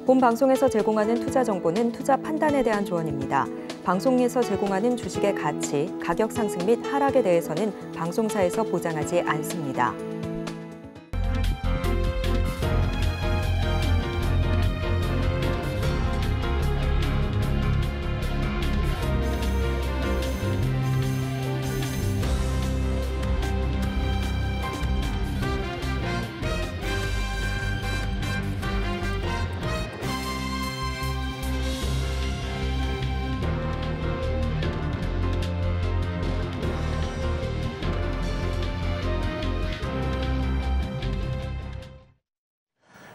본 방송에서 제공하는 투자 정보는 투자 판단에 대한 조언입니다. 방송에서 제공하는 주식의 가치, 가격 상승 및 하락에 대해서는 방송사에서 보장하지 않습니다.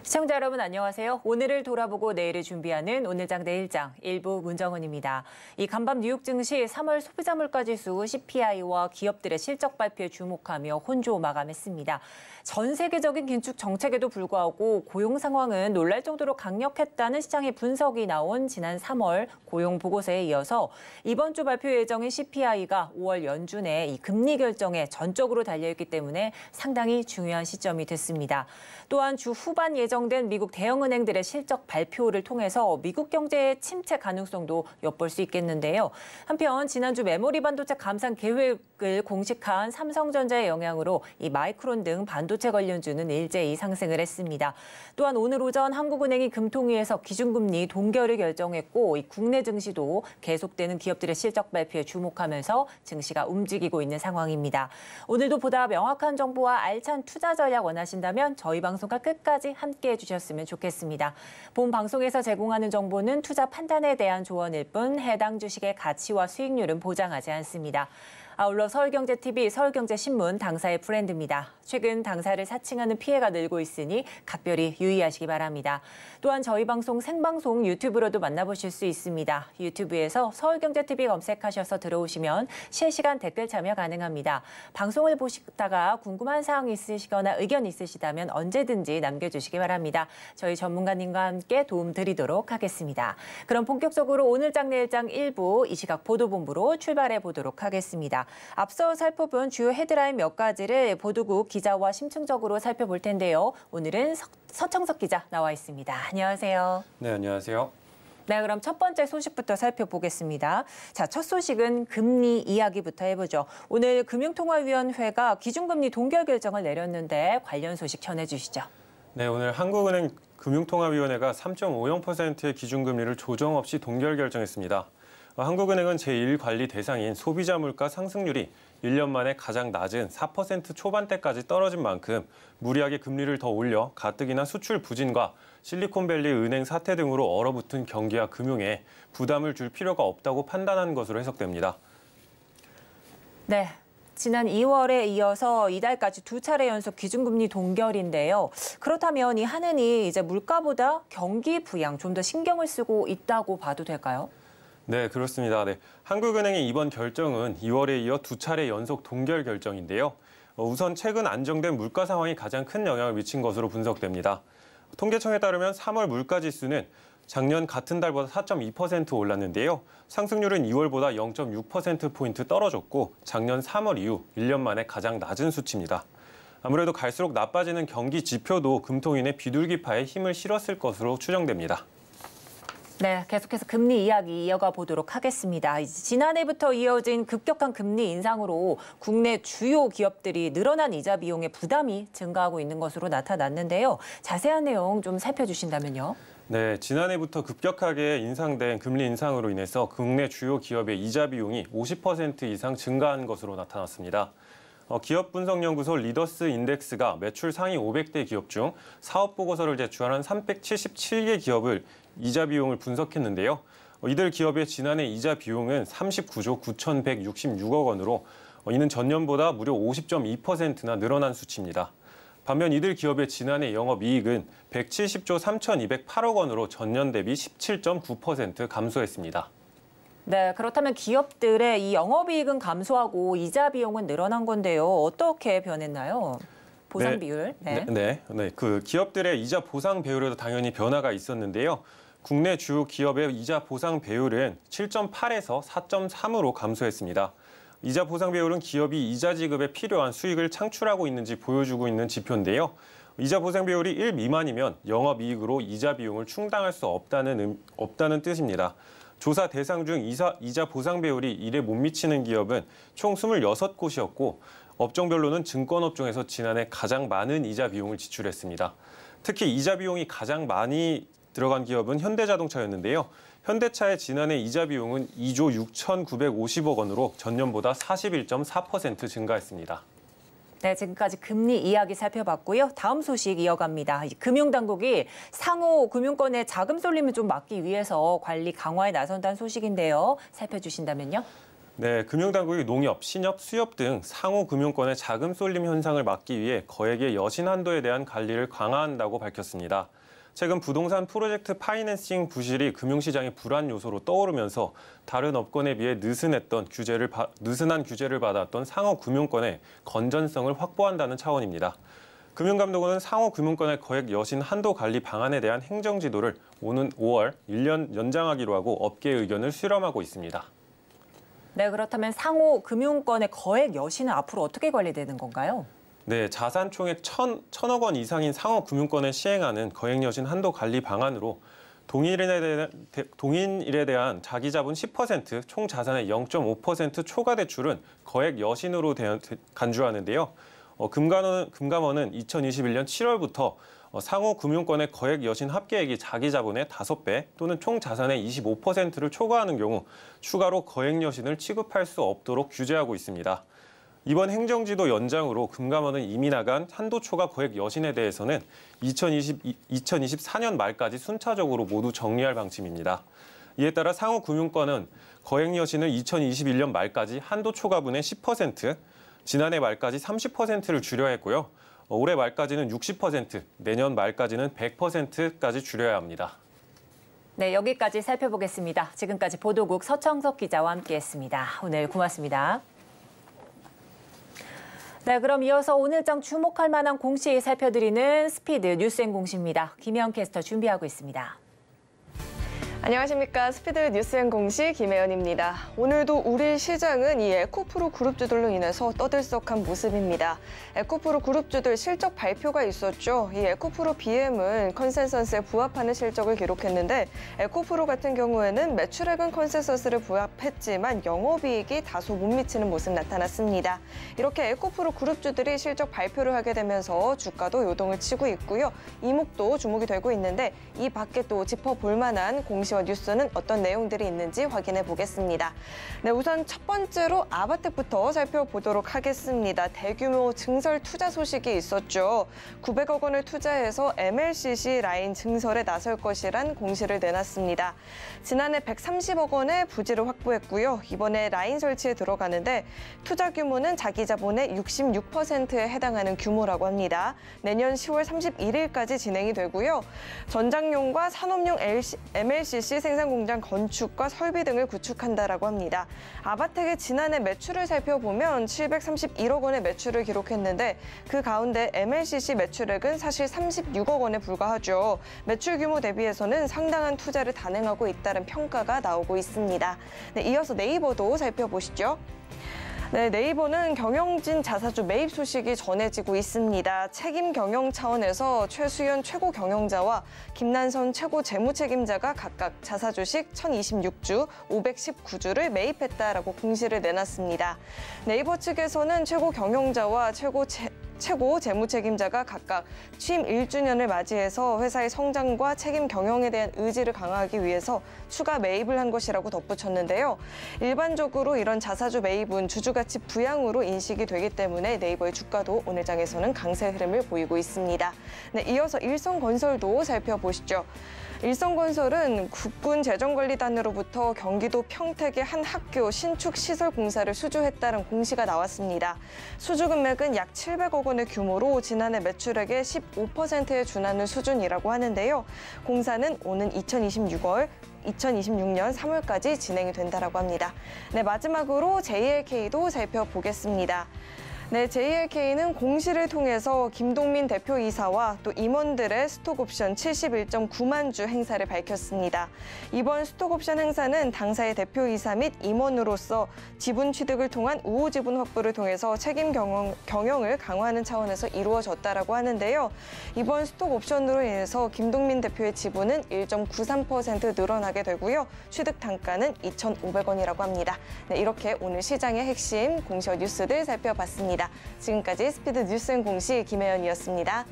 시청자 여러분 안녕하세요. 오늘을 돌아보고 내일을 준비하는 오늘장 내일장 일부 문정은입니다. 이 간밤 뉴욕 증시 3월 소비자 물가지수 CPI와 기업들의 실적 발표에 주목하며 혼조 마감했습니다. 전 세계적인 긴축 정책에도 불구하고 고용 상황은 놀랄 정도로 강력했다는 시장의 분석이 나온 지난 3월 고용 보고서에 이어서 이번 주 발표 예정인 CPI가 5월 연준의 이 금리 결정에 전적으로 달려있기 때문에 상당히 중요한 시점이 됐습니다. 또한 주 후반 예정된 미국 대형은행들의 실적 발표를 통해서 미국 경제의 침체 가능성도 엿볼 수 있겠는데요. 한편 지난주 메모리 반도체 감산 계획을 공식한 삼성전자의 영향으로 이 마이크론 등 반도체 관련주는 일제히 상승을 했습니다. 또한 오늘 오전 한국은행이 금통위에서 기준금리 동결을 결정했고 이 국내 증시도 계속되는 기업들의 실적 발표에 주목하면서 증시가 움직이고 있는 상황입니다. 오늘도 보다 명확한 정보와 알찬 투자 전략 원하신다면 저희 방송과 끝까지 함께해 주셨으면 좋겠습니다. 본 방송에서 제공하는 정보는 투자 판단에 대한 조언일 뿐 해당 주식의 가치와 수익률은 보장하지 않습니다. 아울러 서울경제TV, 서울경제신문 당사의 브랜드입니다. 최근 당사를 사칭하는 피해가 늘고 있으니 각별히 유의하시기 바랍니다. 또한 저희 방송 생방송 유튜브로도 만나보실 수 있습니다. 유튜브에서 서울경제TV 검색하셔서 들어오시면 실시간 댓글 참여 가능합니다. 방송을 보시다가 궁금한 사항 있으시거나 의견 있으시다면 언제든지 남겨주시기 바랍니다. 저희 전문가님과 함께 도움 드리도록 하겠습니다. 그럼 본격적으로 오늘장 내일장 1부 이 시각 보도본부로 출발해 보도록 하겠습니다. 앞서 살펴본 주요 헤드라인 몇 가지를 보도국 기자와 심층적으로 살펴볼 텐데요. 오늘은 서청석 기자 나와 있습니다. 안녕하세요. 네, 안녕하세요. 네, 그럼 첫 번째 소식부터 살펴보겠습니다. 자, 첫 소식은 금리 이야기부터 해보죠. 오늘 금융통화위원회가 기준금리 동결 결정을 내렸는데 관련 소식 전해주시죠. 네, 오늘 한국은행 금융통화위원회가 3.50%의 기준금리를 조정 없이 동결 결정했습니다. 한국은행은 제1관리 대상인 소비자 물가 상승률이 1년 만에 가장 낮은 4% 초반대까지 떨어진 만큼 무리하게 금리를 더 올려 가뜩이나 수출 부진과 실리콘밸리 은행 사태 등으로 얼어붙은 경기와 금융에 부담을 줄 필요가 없다고 판단한 것으로 해석됩니다. 네. 지난 2월에 이어서 이달까지 두 차례 연속 기준금리 동결인데요. 그렇다면 이 한은이 이제 물가보다 경기 부양 좀 더 신경을 쓰고 있다고 봐도 될까요? 네, 그렇습니다. 네, 한국은행의 이번 결정은 2월에 이어 두 차례 연속 동결 결정인데요. 우선 최근 안정된 물가 상황이 가장 큰 영향을 미친 것으로 분석됩니다. 통계청에 따르면 3월 물가지수는 작년 같은 달보다 4.2% 올랐는데요. 상승률은 2월보다 0.6%포인트 떨어졌고 작년 3월 이후 1년 만에 가장 낮은 수치입니다. 아무래도 갈수록 나빠지는 경기 지표도 금통위의 비둘기파에 힘을 실었을 것으로 추정됩니다. 네, 계속해서 금리 이야기 이어가 보도록 하겠습니다. 지난해부터 이어진 급격한 금리 인상으로 국내 주요 기업들이 늘어난 이자 비용의 부담이 증가하고 있는 것으로 나타났는데요. 자세한 내용 좀 살펴주신다면요. 네, 지난해부터 급격하게 인상된 금리 인상으로 인해서 국내 주요 기업의 이자 비용이 50% 이상 증가한 것으로 나타났습니다. 기업 분석연구소 리더스 인덱스가 매출 상위 500대 기업 중 사업 보고서를 제출한 377개 기업을 이자 비용을 분석했는데요. 이들 기업의 지난해 이자 비용은 39조 9,166억 원으로 이는 전년보다 무려 50.2%나 늘어난 수치입니다. 반면 이들 기업의 지난해 영업이익은 170조 3,208억 원으로 전년 대비 17.9% 감소했습니다. 네, 그렇다면 기업들의 이 영업이익은 감소하고 이자 비용은 늘어난 건데요. 어떻게 변했나요? 보상 비율. 네. 그 기업들의 이자 보상 배율에도 당연히 변화가 있었는데요. 국내 주요 기업의 이자 보상 배율은 7.8에서 4.3으로 감소했습니다. 이자 보상 배율은 기업이 이자 지급에 필요한 수익을 창출하고 있는지 보여주고 있는 지표인데요. 이자 보상 비율이 1 미만이면 영업이익으로 이자 비용을 충당할 수 없다는 뜻입니다. 조사 대상 중 이자 보상 비율이 1에 못 미치는 기업은 총 26곳이었고 업종별로는 증권업종에서 지난해 가장 많은 이자 비용을 지출했습니다. 특히 이자 비용이 가장 많이 들어간 기업은 현대자동차였는데요. 현대차의 지난해 이자 비용은 2조 6,950억 원으로 전년보다 41.4% 증가했습니다. 네, 지금까지 금리 이야기 살펴봤고요. 다음 소식 이어갑니다. 금융당국이 상호 금융권의 자금 쏠림을 좀 막기 위해서 관리 강화에 나선다는 소식인데요. 살펴주신다면요. 네, 금융당국이 농협, 신협, 수협 등 상호 금융권의 자금 쏠림 현상을 막기 위해 거액의 여신 한도에 대한 관리를 강화한다고 밝혔습니다. 최근 부동산 프로젝트 파이낸싱 부실이 금융시장의 불안 요소로 떠오르면서 다른 업권에 비해 느슨한 규제를 받았던 상호 금융권의 건전성을 확보한다는 차원입니다. 금융감독원은 상호 금융권의 거액 여신 한도 관리 방안에 대한 행정지도를 오는 5월 1년 연장하기로 하고 업계의 의견을 수렴하고 있습니다. 네, 그렇다면 상호 금융권의 거액 여신은 앞으로 어떻게 관리되는 건가요? 네, 자산 총액 1,000억 원 이상인 상호 금융권에 시행하는 거액 여신 한도 관리 방안으로 동일인에 대한 자기 자본 10%, 총 자산의 0.5% 초과 대출은 거액 여신으로 간주하는데요. 금감원은 2021년 7월부터 상호 금융권의 거액 여신 합계액이 자기 자본의 5배 또는 총 자산의 25%를 초과하는 경우 추가로 거액 여신을 취급할 수 없도록 규제하고 있습니다. 이번 행정지도 연장으로 금감원은 이미 나간 한도 초과 거액 여신에 대해서는 2024년 말까지 순차적으로 모두 정리할 방침입니다. 이에 따라 상호 금융권은 거액 여신을 2021년 말까지 한도 초과분의 10%, 지난해 말까지 30%를 줄여야 했고요. 올해 말까지는 60%, 내년 말까지는 100%까지 줄여야 합니다. 네, 여기까지 살펴보겠습니다. 지금까지 보도국 서청석 기자와 함께했습니다. 오늘 고맙습니다. 네, 그럼 이어서 오늘장 주목할 만한 공시 살펴드리는 스피드 뉴스앤 공시입니다. 김혜연 캐스터 준비하고 있습니다. 안녕하십니까. 스피드 뉴스앤 공시 김혜연입니다. 오늘도 우리 시장은 이 에코프로 그룹주들로 인해서 떠들썩한 모습입니다. 에코프로 그룹주들 실적 발표가 있었죠. 이 에코프로 BM은 컨센서스에 부합하는 실적을 기록했는데 에코프로 같은 경우에는 매출액은 컨센서스를 부합했지만 영업이익이 다소 못 미치는 모습 나타났습니다. 이렇게 에코프로 그룹주들이 실적 발표를 하게 되면서 주가도 요동을 치고 있고요. 이목도 주목이 되고 있는데 이 밖에 또 짚어볼 만한 공시와 뉴스는 어떤 내용들이 있는지 확인해 보겠습니다. 네, 우선 첫 번째로 아바텍부터 살펴보도록 하겠습니다. 대규모 증설 투자 소식이 있었죠. 900억 원을 투자해서 MLCC 라인 증설에 나설 것이란 공시를 내놨습니다. 지난해 130억 원의 부지를 확보했고요. 이번에 라인 설치에 들어가는데 투자 규모는 자기 자본의 66%에 해당하는 규모라고 합니다. 내년 10월 31일까지 진행이 되고요. 전장용과 산업용 MLCC 생산 공장 건축과 설비 등을 구축한다라고 합니다. 아바텍의 지난해 매출을 살펴보면 731억 원의 매출을 기록했는데 그 가운데 MLCC 매출액은 사실 36억 원에 불과하죠. 매출 규모 대비해서는 상당한 투자를 단행하고 있다는 평가가 나오고 있습니다. 네, 이어서 네이버도 살펴보시죠. 네, 네이버는 경영진 자사주 매입 소식이 전해지고 있습니다. 책임 경영 차원에서 최수연 최고 경영자와 김난선 최고 재무책임자가 각각 자사주식 1026주, 519주를 매입했다라고 공시를 내놨습니다. 네이버 측에서는 최고 경영자와 최고 재무책임자가 각각 취임 1주년을 맞이해서 회사의 성장과 책임 경영에 대한 의지를 강화하기 위해서 추가 매입을 한 것이라고 덧붙였는데요. 일반적으로 이런 자사주 매입은 주주가치 부양으로 인식이 되기 때문에 네이버의 주가도 오늘 장에서는 강세 흐름을 보이고 있습니다. 네, 이어서 일성건설도 살펴보시죠. 일성건설은 국군재정관리단으로부터 경기도 평택의 한 학교 신축 시설 공사를 수주했다는 공시가 나왔습니다. 수주 금액은 약 700억 원의 규모로 지난해 매출액의 15%에 준하는 수준이라고 하는데요. 공사는 오는 2026년 3월까지 진행이 된다고 합니다. 네, 마지막으로 JLK도 살펴보겠습니다. 네, JLK는 공시를 통해서 김동민 대표이사와 또 임원들의 스톡옵션 71.9만 주 행사를 밝혔습니다. 이번 스톡옵션 행사는 당사의 대표이사 및 임원으로서 지분 취득을 통한 우호 지분 확보를 통해서 책임 경영을 강화하는 차원에서 이루어졌다라고 하는데요. 이번 스톡옵션으로 인해서 김동민 대표의 지분은 1.93% 늘어나게 되고요. 취득 단가는 2,500원이라고 합니다. 네, 이렇게 오늘 시장의 핵심 공시와 뉴스들 살펴봤습니다. 지금까지 스피드 뉴스앤 공시 김혜연이었습니다.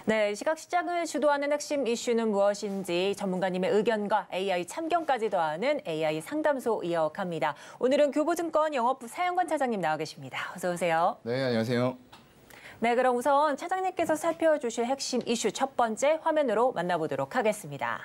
네, 시각 시장을 주도하는 핵심 이슈는 무엇인지 전문가님의 의견과 AI 참견까지 더하는 AI 상담소 이어갑니다. 오늘은 교보증권 영업부 사연권 차장님 나와 계십니다. 어서 오세요. 네, 안녕하세요. 네, 그럼 우선 차장님께서 살펴주실 핵심 이슈 첫 번째 화면으로 만나보도록 하겠습니다.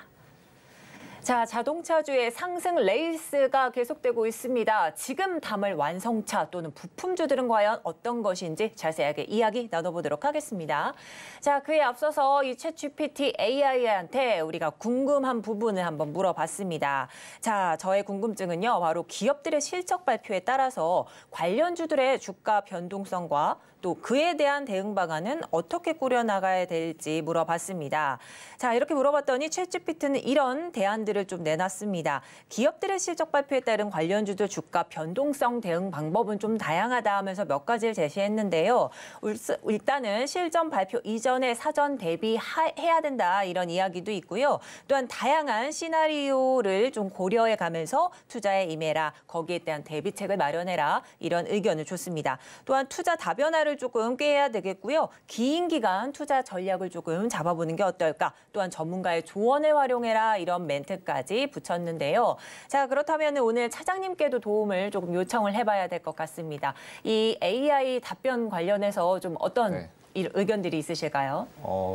자, 자동차주의 상승 레이스가 계속되고 있습니다. 지금 담을 완성차 또는 부품주들은 과연 어떤 것인지 자세하게 이야기 나눠보도록 하겠습니다. 자, 그에 앞서서 이 챗GPT AI한테 우리가 궁금한 부분을 한번 물어봤습니다. 자, 저의 궁금증은요, 바로 기업들의 실적 발표에 따라서 관련주들의 주가 변동성과 또 그에 대한 대응 방안은 어떻게 꾸려나가야 될지 물어봤습니다. 자, 이렇게 물어봤더니 챗GPT는 이런 대안들을 좀 내놨습니다. 기업들의 실적 발표에 따른 관련주들 주가 변동성 대응 방법은 좀 다양하다 하면서 몇 가지를 제시했는데요. 일단은 실전 발표 이전에 사전 대비해야 된다 이런 이야기도 있고요. 또한 다양한 시나리오를 좀 고려해 가면서 투자에 임해라. 거기에 대한 대비책을 마련해라. 이런 의견을 줬습니다. 또한 투자 다변화를 조금 꾀해야 되겠고요. 긴 기간 투자 전략을 조금 잡아보는 게 어떨까? 또한 전문가의 조언을 활용해라 이런 멘트까지 붙였는데요. 자, 그렇다면 오늘 차장님께도 도움을 조금 요청을 해봐야 될 것 같습니다. 이 AI 답변 관련해서 좀 어떤 의견들이 있으실까요?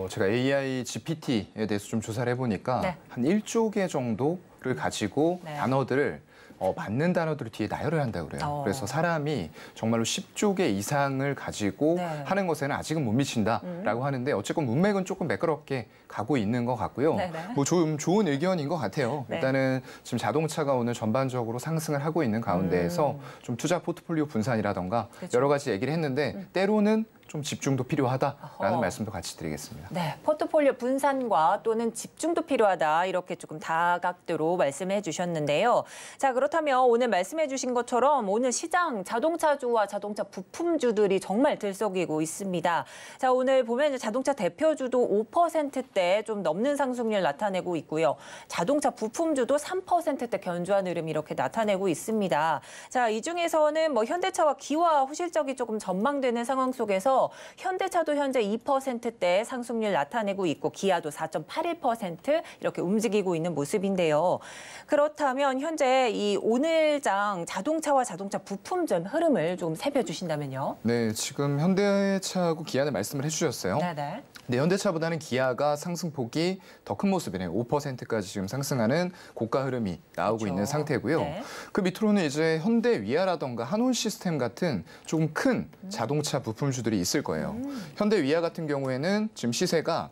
제가 AI GPT에 대해서 좀 조사를 해보니까 한 1조 개 정도를 가지고 단어들을 맞는 단어들을 뒤에 나열을 한다고 그래요. 그래서 사람이 정말로 10조 개 이상을 가지고 하는 것에는 아직은 못 미친다라고 하는데 어쨌건 문맥은 조금 매끄럽게 가고 있는 것 같고요. 뭐 좀 좋은 의견인 것 같아요. 일단은 지금 자동차가 오늘 전반적으로 상승을 하고 있는 가운데에서 좀 투자 포트폴리오 분산이라던가 여러 가지 얘기를 했는데 때로는 좀 집중도 필요하다라는 말씀도 같이 드리겠습니다. 네, 포트폴리오 분산과 또는 집중도 필요하다 이렇게 조금 다각도로 말씀해 주셨는데요. 자, 그렇다면 오늘 말씀해 주신 것처럼 오늘 시장 자동차주와 자동차 부품주들이 정말 들썩이고 있습니다. 자, 오늘 보면 이제 자동차 대표주도 5%대 좀 넘는 상승률 나타내고 있고요. 자동차 부품주도 3%대 견조한 흐름 이렇게 나타내고 있습니다. 자, 이 중에서는 뭐 현대차와 기아 호실적이 조금 전망되는 상황 속에서 나오면서 현대차도 현재 2%대 상승률 나타내고 있고 기아도 4.81% 이렇게 움직이고 있는 모습인데요. 그렇다면 현재 이 오늘장 자동차와 자동차 부품점 흐름을 좀 살펴주신다면요. 네, 지금 현대차하고 기아는 말씀을 해주셨어요. 네네. 네, 현대차보다는 기아가 상승폭이 더 큰 모습이네요. 5%까지 지금 상승하는 고가 흐름이 나오고 그렇죠. 있는 상태고요. 네. 그 밑으로는 이제 현대위아라던가 한올시스템 같은 조금 큰 자동차 부품주들이 있을 거예요. 현대위아 같은 경우에는 지금 시세가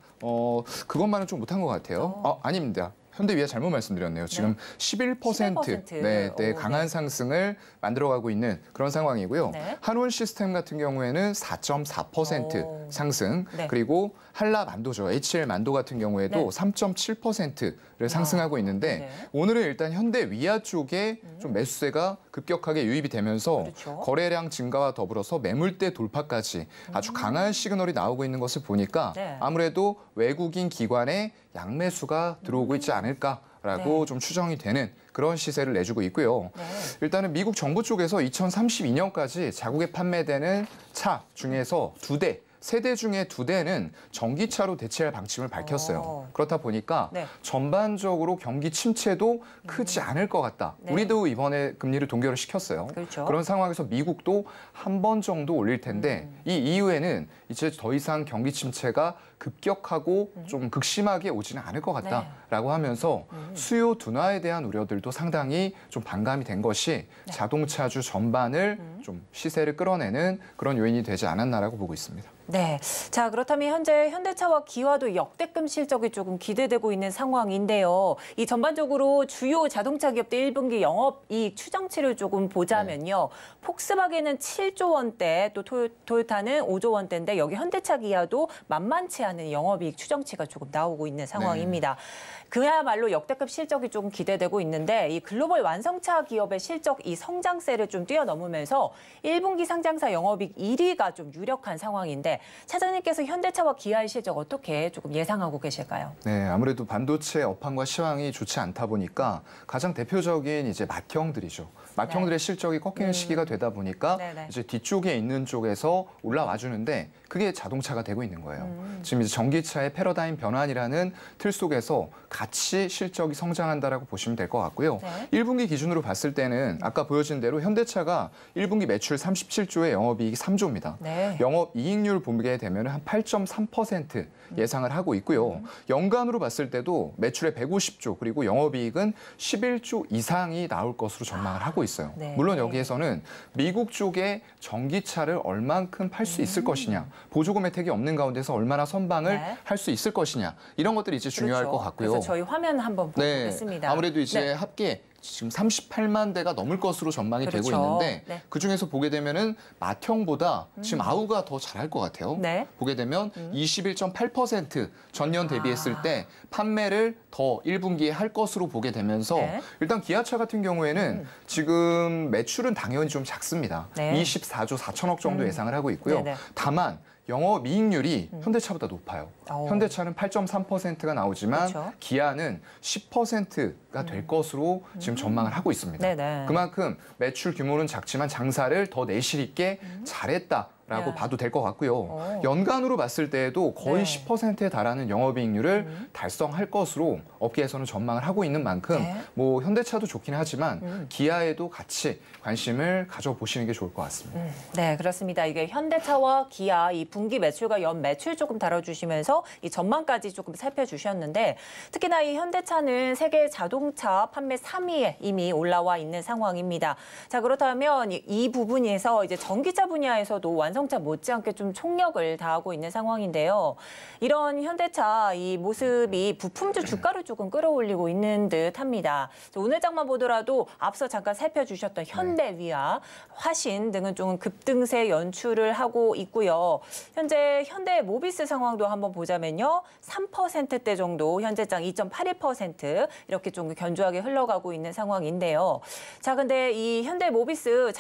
그것만은 좀 못한 것 같아요. 아닙니다. 현대위아 잘못 말씀드렸네요. 지금 11% 네, 강한 상승을 만들어가고 있는 그런 상황이고요. 네. 한올 시스템 같은 경우에는 4.4% 상승, 네. 그리고 한라 만도죠. HL 만도 같은 경우에도 네. 3.7%를 상승하고 있는데 네. 오늘은 일단 현대위아 쪽에 좀 매수세가 급격하게 유입이 되면서 그렇죠. 거래량 증가와 더불어서 매물대 돌파까지 아주 강한 시그널이 나오고 있는 것을 보니까 네. 아무래도 외국인 기관의 양매수가 들어오고 있지 않을까라고 네. 좀 추정이 되는 그런 시세를 내주고 있고요. 네. 일단은 미국 정부 쪽에서 2032년까지 자국에 판매되는 차 중에서 2대, 3대 중에 2대는 전기차로 대체할 방침을 밝혔어요. 그렇다 보니까 네. 전반적으로 경기 침체도 크지 않을 것 같다. 네. 우리도 이번에 금리를 동결을 시켰어요. 그렇죠. 그런 상황에서 미국도 한 번 정도 올릴 텐데 이 이후에는 이제 더 이상 경기 침체가 급격하고 좀 극심하게 오지는 않을 것 같다라고 하면서 수요 둔화에 대한 우려들도 상당히 좀 반감이 된 것이 자동차주 전반을 좀 시세를 끌어내는 그런 요인이 되지 않았나라고 보고 있습니다. 네. 자, 그렇다면 현재 현대차와 기아도 역대급 실적이 조금 기대되고 있는 상황인데요. 이 전반적으로 주요 자동차 기업들 1분기 영업이익 추정치를 조금 보자면요. 폭스바겐은 7조 원대, 또 토요타는 5조 원대인데 여기 현대차 기아도 만만치 않은 영업이익 추정치가 조금 나오고 있는 상황입니다. 그야말로 역대급 실적이 조금 기대되고 있는데 이 글로벌 완성차 기업의 실적 이 성장세를 좀 뛰어넘으면서 1분기 상장사 영업이익 1위가 좀 유력한 상황인데 차장님께서 현대차와 기아의 실적 어떻게 조금 예상하고 계실까요? 네, 아무래도 반도체 업황과 시황이 좋지 않다 보니까 가장 대표적인 이제 맏형들이죠. 맏형들의 실적이 꺾이는 시기가 되다 보니까 이제 뒤쪽에 있는 쪽에서 올라와 주는데 그게 자동차가 되고 있는 거예요. 지금 이제 전기차의 패러다임 변환이라는 틀 속에서 같이 실적이 성장한다라고 보시면 될 것 같고요. 1분기 기준으로 봤을 때는 아까 보여진 대로 현대차가 1분기 매출 37조에 영업이익이 3조입니다. 영업이익률 보게 되면 한 8.3% 예상을 하고 있고요. 연간으로 봤을 때도 매출의 150조 그리고 영업이익은 11조 이상이 나올 것으로 전망을 하고 있어요. 물론 여기에서는 미국 쪽에 전기차를 얼만큼 팔 수 있을 것이냐, 보조금 혜택이 없는 가운데서 얼마나 선방을 할 수 있을 것이냐 이런 것들이 이제 중요할 것 같고요. 그래서 저희 화면 한번 보겠습니다. 아무래도 이제 합계 지금 38만 대가 넘을 것으로 전망이 되고 있는데 그중에서 보게 되면은 맏형보다 지금 아우가 더 잘할 것 같아요. 보게 되면 21.8% 전년 대비했을 때 판매를 더 1분기에 할 것으로 보게 되면서 일단 기아차 같은 경우에는 지금 매출은 당연히 좀 작습니다. 24조 4천억 정도 예상을 하고 있고요. 다만 영업이익률이 현대차보다 높아요. 현대차는 8.3%가 나오지만 기아는 10%가 될 것으로 지금 전망을 하고 있습니다. 그만큼 매출 규모는 작지만 장사를 더 내실 있게 잘했다라고 봐도 될 것 같고요. 연간으로 봤을 때에도 거의 10%에 달하는 영업이익률을 달성할 것으로 업계에서는 전망을 하고 있는 만큼 뭐 현대차도 좋긴 하지만 기아에도 같이 관심을 가져보시는 게 좋을 것 같습니다. 네, 그렇습니다. 이게 현대차와 기아 이 분기 매출과 연 매출 조금 다뤄주시면서 이 전망까지 조금 살펴주셨는데 특히나 이 현대차는 세계 자동차 판매 3위에 이미 올라와 있는 상황입니다. 자, 그렇다면 이 부분에서 이제 전기차 분야에서도 완성차 못지않게 좀 총력을 다하고 있는 상황인데요. 이런 현대차 이 모습이 부품주 주가를 조금 끌어올리고 있는 듯합니다. 오늘 장만 보더라도 앞서 잠깐 살펴주셨던 현대위아, 화신 등은 좀 급등세 연출을 하고 있고요. 현재 현대 모비스 상황도 한번 보자면요. 3%대 정도 현재장 2.81% 이렇게 좀 견조하게 흘러가고 있는 상황인데요. 자, 근데 이 현대 모비스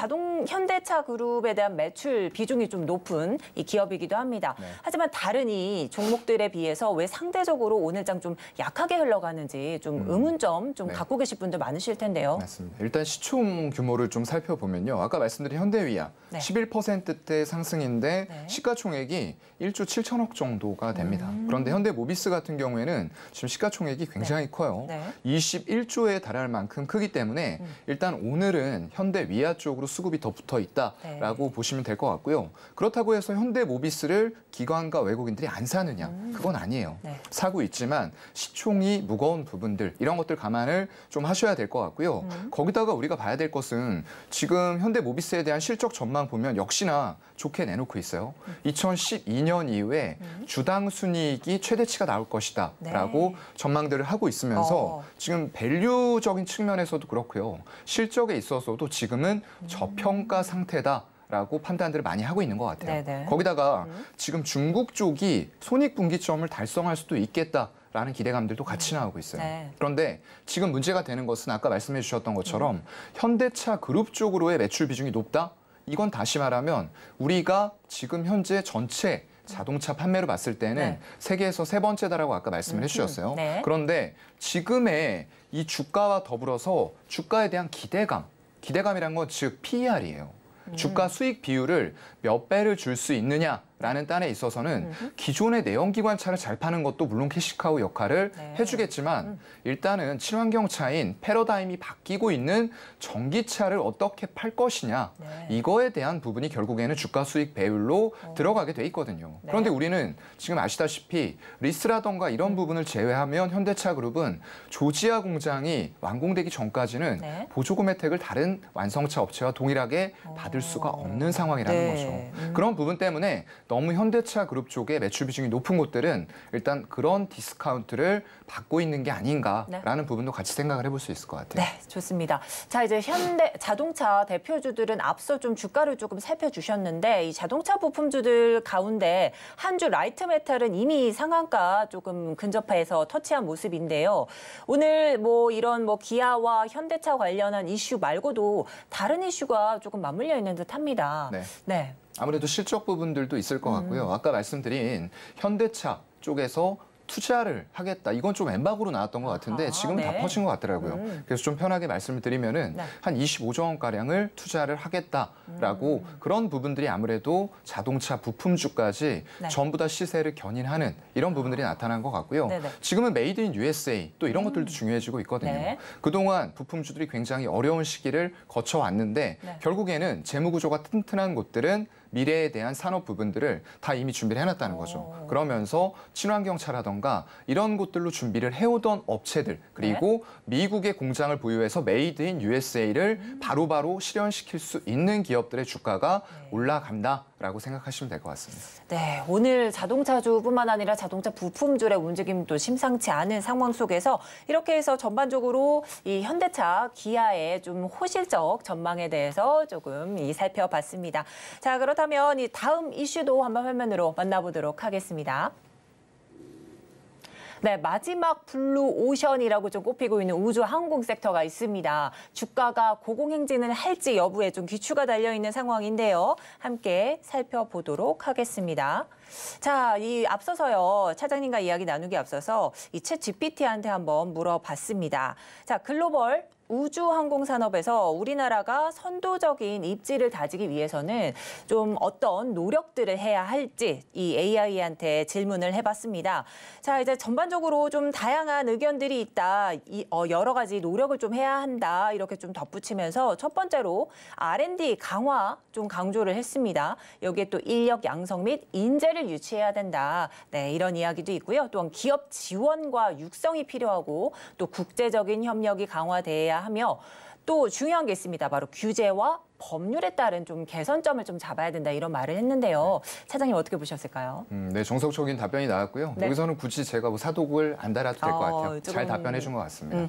현대차 그룹에 대한 매출 비중이 비중이 좀 높은 이 기업이기도 합니다. 네. 하지만 다른 이 종목들에 비해서 왜 상대적으로 오늘장 좀 약하게 흘러가는지 좀 의문점 좀 갖고 계실 분들 많으실 텐데요. 맞습니다. 일단 시총 규모를 좀 살펴보면요. 아까 말씀드린 현대위아 11%대 상승인데 시가총액이 1조 7천억 정도가 됩니다. 그런데 현대모비스 같은 경우에는 지금 시가총액이 굉장히 커요. 21조에 달할 만큼 크기 때문에 일단 오늘은 현대위아 쪽으로 수급이 더 붙어 있다라고 보시면 될 것 같고요. 그렇다고 해서 현대모비스를 기관과 외국인들이 안 사느냐? 그건 아니에요. 사고 있지만 시총이 무거운 부분들 이런 것들 감안을 좀 하셔야 될 것 같고요. 거기다가 우리가 봐야 될 것은 지금 현대모비스에 대한 실적 전망 보면 역시나 좋게 내놓고 있어요. 2012년 이후에 주당 순이익이 최대치가 나올 것이다라고 전망들을 하고 있으면서 지금 밸류적인 측면에서도 그렇고요. 실적에 있어서도 지금은 저평가 상태다라고 판단들을 많이 하고 있는 것 같아요. 거기다가 지금 중국 쪽이 손익분기점을 달성할 수도 있겠다. 라는 기대감들도 같이 나오고 있어요. 그런데 지금 문제가 되는 것은 아까 말씀해 주셨던 것처럼 현대차 그룹 쪽으로의 매출 비중이 높다? 이건 다시 말하면 우리가 지금 현재 전체 자동차 판매로 봤을 때는 세계에서 3번째다라고 아까 말씀을 해주셨어요. 그런데 지금의 이 주가와 더불어서 주가에 대한 기대감이란 건 즉 PER이에요. 주가 수익 비율을 몇 배를 줄 수 있느냐라는 딴에 있어서는 기존의 내연기관차를 잘 파는 것도 물론 캐시카우 역할을 해주겠지만 일단은 친환경차인 패러다임이 바뀌고 있는 전기차를 어떻게 팔 것이냐 이거에 대한 부분이 결국에는 주가 수익 배율로 들어가게 돼 있거든요. 그런데 우리는 지금 아시다시피 리스라던가 이런 부분을 제외하면 현대차 그룹은 조지아 공장이 완공되기 전까지는 보조금 혜택을 다른 완성차 업체와 동일하게 받을 수가 없는 상황이라는 거죠. 그런 부분 때문에 너무 현대차 그룹 쪽에 매출 비중이 높은 곳들은 일단 그런 디스카운트를 받고 있는 게 아닌가라는 부분도 같이 생각을 해볼 수 있을 것 같아요. 네, 좋습니다. 자, 이제 현대 자동차 대표주들은 앞서 좀 주가를 조금 살펴주셨는데 이 자동차 부품주들 가운데 한 주 라이트 메탈은 이미 상한가 조금 근접해서 터치한 모습인데요. 오늘 뭐 이런 뭐 기아와 현대차 관련한 이슈 말고도 다른 이슈가 조금 맞물려 있는 듯합니다. 네. 아무래도 실적 부분들도 있을 것 같고요. 아까 말씀드린 현대차 쪽에서 투자를 하겠다. 이건 좀 엠박으로 나왔던 것 같은데 지금은 다 퍼진 것 같더라고요. 그래서 좀 편하게 말씀을 드리면은 한 25조 원가량을 투자를 하겠다라고 그런 부분들이 아무래도 자동차 부품주까지 전부 다 시세를 견인하는 이런 부분들이 나타난 것 같고요. 지금은 메이드 인 USA 또 이런 것들도 중요해지고 있거든요. 그동안 부품주들이 굉장히 어려운 시기를 거쳐왔는데 결국에는 재무구조가 튼튼한 곳들은 미래에 대한 산업 부분들을 다 이미 준비를 해놨다는 거죠. 그러면서 친환경차라던가 이런 곳들로 준비를 해오던 업체들 그리고 미국의 공장을 보유해서 메이드 인 USA를 바로바로 실현시킬 수 있는 기업들의 주가가 올라간다라고 생각하시면 될 것 같습니다. 네, 오늘 자동차주뿐만 아니라 자동차 부품주의 움직임도 심상치 않은 상황 속에서 이렇게 해서 전반적으로 이 현대차, 기아의 좀 호실적 전망에 대해서 조금 살펴봤습니다. 자, 그렇다면 이 다음 이슈도 한번 화면으로 만나보도록 하겠습니다. 네, 마지막 블루오션이라고 좀 꼽히고 있는 우주 항공 섹터가 있습니다. 주가가 고공행진을 할지 여부에 좀 귀추가 달려있는 상황인데요. 함께 살펴보도록 하겠습니다. 자, 이 앞서서요. 차장님과 이야기 나누기 앞서서 이 챗 GPT한테 한번 물어봤습니다. 자, 글로벌 우주항공산업에서 우리나라가 선도적인 입지를 다지기 위해서는 좀 어떤 노력들을 해야 할지 이 AI한테 질문을 해봤습니다. 자, 이제 전반적으로 좀 다양한 의견들이 있다. 여러 가지 노력을 좀 해야 한다. 이렇게 좀 덧붙이면서 첫 번째로 R&D 강화 좀 강조를 했습니다. 여기에 또 인력 양성 및 인재를 유치해야 된다. 네, 이런 이야기도 있고요. 또한 기업 지원과 육성이 필요하고 또 국제적인 협력이 강화돼야 하며 또 중요한 게 있습니다. 바로 규제와 법률에 따른 좀 개선점을 좀 잡아야 된다 이런 말을 했는데요. 차장님 어떻게 보셨을까요? 네, 정석적인 답변이 나왔고요. 여기서는 굳이 제가 뭐 사독을 안 달아도 될 것 같아요. 잘 답변해 준 것 같습니다.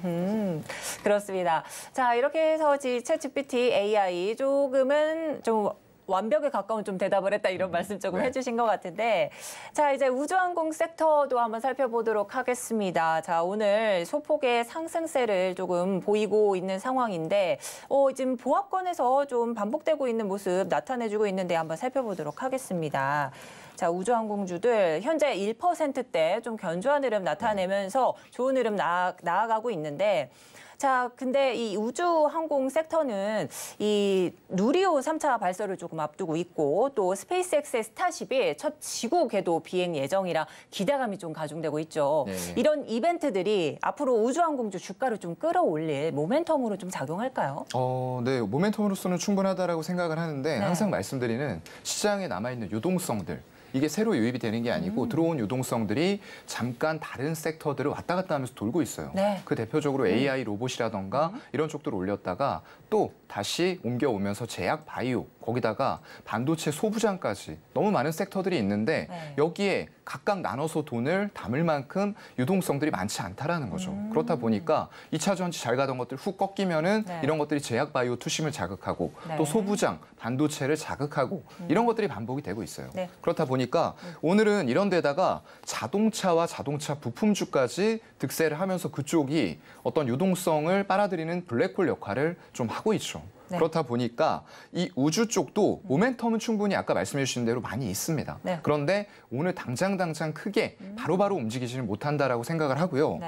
그렇습니다. 자, 이렇게 해서 챗GPT AI 조금은 좀 완벽에 가까운 좀 대답을 했다 이런 말씀 조금 해주신 것 같은데 자 이제 우주항공 섹터도 한번 살펴보도록 하겠습니다. 자 오늘 소폭의 상승세를 조금 보이고 있는 상황인데 지금 보합권에서 좀 반복되고 있는 모습 나타내주고 있는데 한번 살펴보도록 하겠습니다. 자, 우주항공주들 현재 1%대 좀 견조한 흐름 나타내면서 좋은 흐름 나아가고 있는데 자, 근데 이 우주항공 섹터는 이 누리호 3차 발사를 조금 앞두고 있고 또 스페이스X의 스타쉽이 첫 지구 궤도 비행 예정이라 기대감이 좀 가중되고 있죠. 네. 이런 이벤트들이 앞으로 우주항공주 주가를 좀 끌어올릴 모멘텀으로 좀 작용할까요? 네, 모멘텀으로서는 충분하다라고 생각을 하는데 항상 말씀드리는 시장에 남아있는 유동성들 이게 새로 유입이 되는 게 아니고 들어온 유동성들이 잠깐 다른 섹터들을 왔다 갔다 하면서 돌고 있어요. 네. 그 대표적으로 AI 로봇이라던가 이런 쪽들을 올렸다가 또 다시 옮겨오면서 제약 바이오 거기다가 반도체 소부장까지 너무 많은 섹터들이 있는데 여기에 각각 나눠서 돈을 담을 만큼 유동성들이 많지 않다라는 거죠. 그렇다 보니까 2차 전지 잘 가던 것들 훅 꺾이면은 이런 것들이 제약 바이오 투심을 자극하고 또 소부장, 반도체를 자극하고 이런 것들이 반복이 되고 있어요. 그렇다 보니까 오늘은 이런 데다가 자동차와 자동차 부품주까지 득세를 하면서 그쪽이 어떤 유동성을 빨아들이는 블랙홀 역할을 좀 하고 있죠. 그렇다 보니까 이 우주 쪽도 모멘텀은 충분히 아까 말씀해 주신 대로 많이 있습니다. 그런데 오늘 당장 크게 바로바로 움직이지는 못한다라고 생각을 하고요.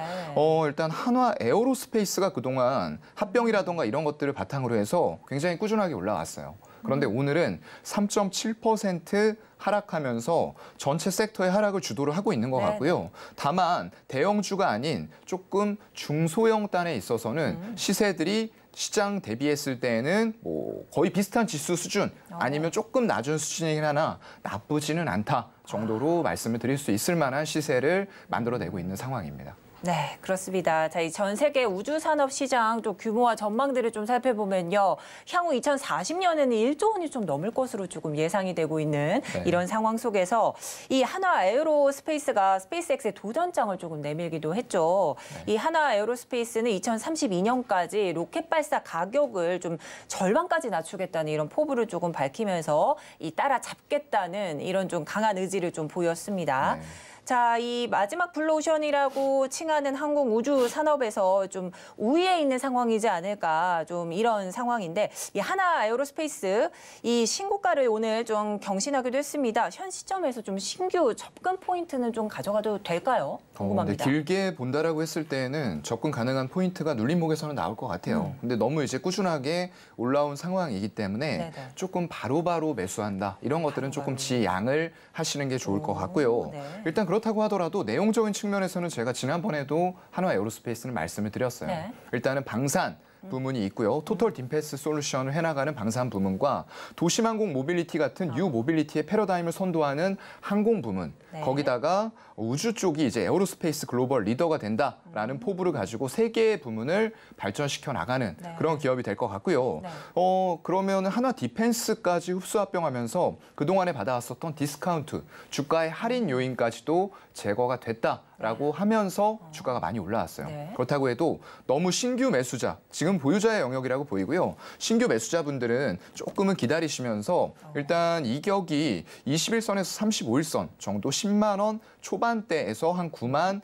일단 한화 에어로스페이스가 그동안 합병이라던가 이런 것들을 바탕으로 해서 굉장히 꾸준하게 올라왔어요. 그런데 오늘은 3.7% 하락하면서 전체 섹터의 하락을 주도를 하고 있는 것 같고요. 다만 대형주가 아닌 조금 중소형 단에 있어서는 시세들이 시장 대비했을 때는 뭐 거의 비슷한 지수 수준 아니면 조금 낮은 수준이긴 하나 나쁘지는 않다 정도로 말씀을 드릴 수 있을 만한 시세를 만들어내고 있는 상황입니다. 네, 그렇습니다. 자, 이 전 세계 우주 산업 시장 또 규모와 전망들을 좀 살펴보면요. 향후 2040년에는 1조 원이 좀 넘을 것으로 조금 예상이 되고 있는 이런 상황 속에서 이 한화 에어로스페이스가 스페이스X의 도전장을 조금 내밀기도 했죠. 이 한화 에어로스페이스는 2032년까지 로켓 발사 가격을 좀 절반까지 낮추겠다는 이런 포부를 조금 밝히면서 이 따라잡겠다는 이런 좀 강한 의지를 좀 보였습니다. 자, 이 마지막 블루오션이라고 칭하는 항공 우주 산업에서 좀 우위에 있는 상황이지 않을까 좀 이런 상황인데 이 한화 에어로스페이스 이 신고가를 오늘 좀 경신하기도 했습니다. 현 시점에서 좀 신규 접근 포인트는 좀 가져가도 될까요? 궁금합니다. 길게 본다라고 했을 때는 접근 가능한 포인트가 눌림목에서는 나올 것 같아요. 근데 너무 이제 꾸준하게 올라온 상황이기 때문에 조금 바로바로 매수한다. 이런 것들은 조금 지양을 하시는 게 좋을 것 같고요. 일단 그렇다고 하더라도 내용적인 측면에서는 제가 지난번에도 한화 에어로스페이스는 말씀을 드렸어요. 일단은 방산 부문이 있고요. 토털 딤패스 솔루션을 해나가는 방산 부문과 도심항공 모빌리티 같은 뉴 모빌리티의 패러다임을 선도하는 항공 부문, 거기다가 우주 쪽이 이제 에어로스페이스 글로벌 리더가 된다라는 포부를 가지고 세 개의 부문을 발전시켜 나가는 그런 기업이 될 것 같고요. 그러면 한화 디펜스까지 흡수 합병하면서 그동안에 받아왔었던 디스카운트, 주가의 할인 요인까지도 제거가 됐다라고 하면서 주가가 많이 올라왔어요. 그렇다고 해도 너무 신규 매수자, 지금 보유자의 영역이라고 보이고요. 신규 매수자분들은 조금은 기다리시면서 일단 이격이 21선에서 35일선 정도 10만 원 초반대에서 한 9만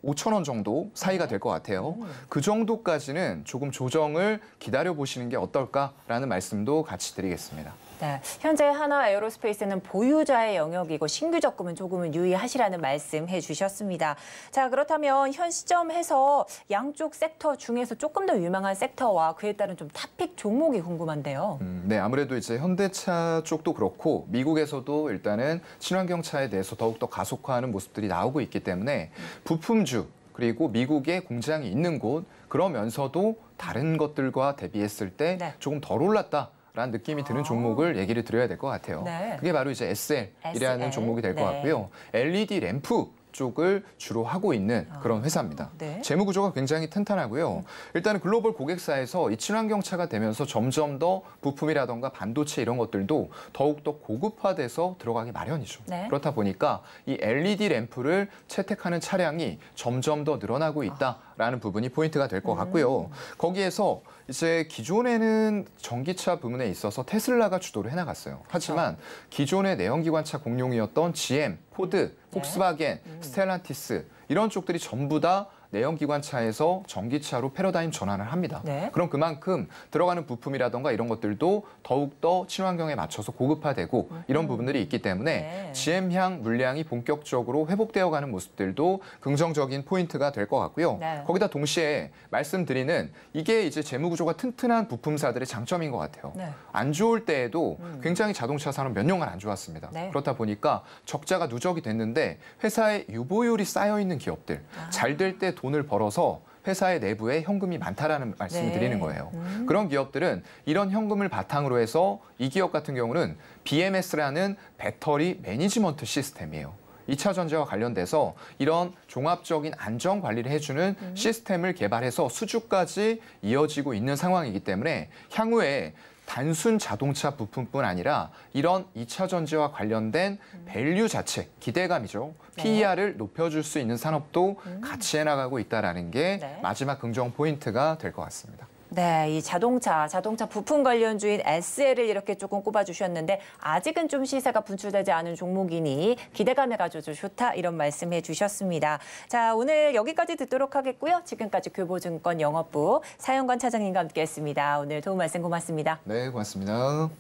5천 원 정도 사이가 될 것 같아요. 그 정도까지는 조금 조정을 기다려보시는 게 어떨까라는 말씀도 같이 드리겠습니다. 네, 현재 한화 에어로스페이스는 보유자의 영역이고 신규 접근은 조금은 유의하시라는 말씀해 주셨습니다. 자, 그렇다면 현 시점에서 양쪽 섹터 중에서 조금 더 유망한 섹터와 그에 따른 좀 탑픽 종목이 궁금한데요. 네, 아무래도 이제 현대차 쪽도 그렇고 미국에서도 일단은 친환경차에 대해서 더욱더 가속화하는 모습들이 나오고 있기 때문에 부품주 그리고 미국에 공장이 있는 곳 그러면서도 다른 것들과 대비했을 때 조금 덜 올랐다. 라는 느낌이 드는 종목을 얘기를 드려야 될 것 같아요. 그게 바로 이제 SL이라는 종목이 될 것 같고요. LED 램프 쪽을 주로 하고 있는 그런 회사입니다. 재무 구조가 굉장히 탄탄하고요. 일단은 글로벌 고객사에서 이 친환경차가 되면서 점점 더 부품이라던가 반도체 이런 것들도 더욱더 고급화돼서 들어가기 마련이죠. 그렇다 보니까 이 LED 램프를 채택하는 차량이 점점 더 늘어나고 있다. 라는 부분이 포인트가 될 것 같고요. 거기에서 이제 기존에는 전기차 부문에 있어서 테슬라가 주도를 해나갔어요. 하지만 기존의 내연기관차 공룡이었던 GM, 포드, 폭스바겐, 스텔란티스 이런 쪽들이 전부 다 내연기관차에서 전기차로 패러다임 전환을 합니다. 네. 그럼 그만큼 들어가는 부품이라던가 이런 것들도 더욱더 친환경에 맞춰서 고급화되고 이런 부분들이 있기 때문에 GM향 물량이 본격적으로 회복되어가는 모습들도 긍정적인 포인트가 될 것 같고요. 네. 거기다 동시에 말씀드리는 이게 이제 재무구조가 튼튼한 부품사들의 장점인 것 같아요. 네. 안 좋을 때에도 굉장히 자동차 산업 몇 년간 안 좋았습니다. 네. 그렇다 보니까 적자가 누적이 됐는데 회사에 유보율이 쌓여있는 기업들, 잘 될 때 돈을 벌어서 회사의 내부에 현금이 많다라는 말씀을 드리는 거예요. 그런 기업들은 이런 현금을 바탕으로 해서 이 기업 같은 경우는 BMS라는 배터리 매니지먼트 시스템이에요. 2차 전지와 관련돼서 이런 종합적인 안전 관리를 해주는 시스템을 개발해서 수주까지 이어지고 있는 상황이기 때문에 향후에 단순 자동차 부품뿐 아니라 이런 2차 전지와 관련된 밸류 자체, 기대감이죠. PER을 높여줄 수 있는 산업도 같이 해나가고 있다는 게 마지막 긍정 포인트가 될 것 같습니다. 네, 이 자동차 부품 관련주인 SL을 이렇게 조금 꼽아주셨는데 아직은 좀 시세가 분출되지 않은 종목이니 기대감에 가져도 좋다 이런 말씀해 주셨습니다. 자, 오늘 여기까지 듣도록 하겠고요. 지금까지 교보증권 영업부 사연관 차장님과 함께했습니다. 오늘 도움 말씀 고맙습니다. 네, 고맙습니다.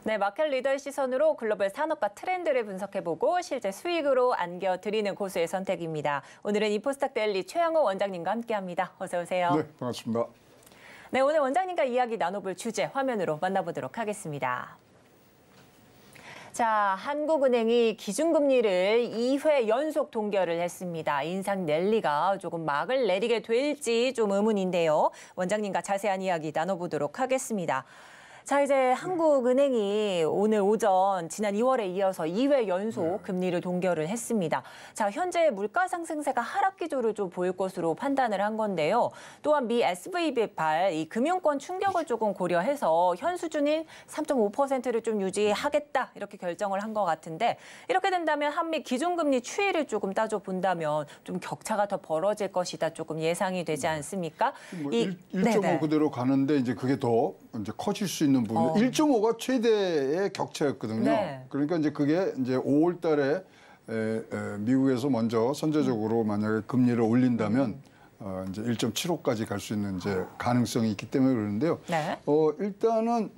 네, 마켓 리더의 시선으로 글로벌 산업과 트렌드를 분석해보고 실제 수익으로 안겨드리는 고수의 선택입니다. 오늘은 인포스탁 데일리 최양호 원장님과 함께합니다. 어서 오세요. 네, 반갑습니다. 네, 오늘 원장님과 이야기 나눠볼 주제 화면으로 만나보도록 하겠습니다. 자, 한국은행이 기준금리를 2회 연속 동결을 했습니다. 인상 랠리가 조금 막을 내리게 될지 좀 의문인데요. 원장님과 자세한 이야기 나눠보도록 하겠습니다. 자, 이제 한국은행이 오늘 오전 지난 2월에 이어서 2회 연속 금리를 동결을 했습니다. 자, 현재 물가 상승세가 하락 기조를 좀 보일 것으로 판단을 한 건데요. 또한 미 SVB8 이 금융권 충격을 조금 고려해서 현 수준인 3.5%를 좀 유지하겠다 이렇게 결정을 한 것 같은데 이렇게 된다면 한미 기준금리 추이를 조금 따져본다면 좀 격차가 더 벌어질 것이다 조금 예상이 되지 않습니까? 뭐 1.5 그대로 가는데 이제 그게 더 이제 커질 수 있는 부분. 1.5가 최대의 격차였거든요. 네. 그러니까 이제 그게 이제 5월 달에 미국에서 먼저 선제적으로 만약에 금리를 올린다면 이제 1.75까지 갈 수 있는 이제 가능성이 있기 때문에 그러는데요. 네. 일단은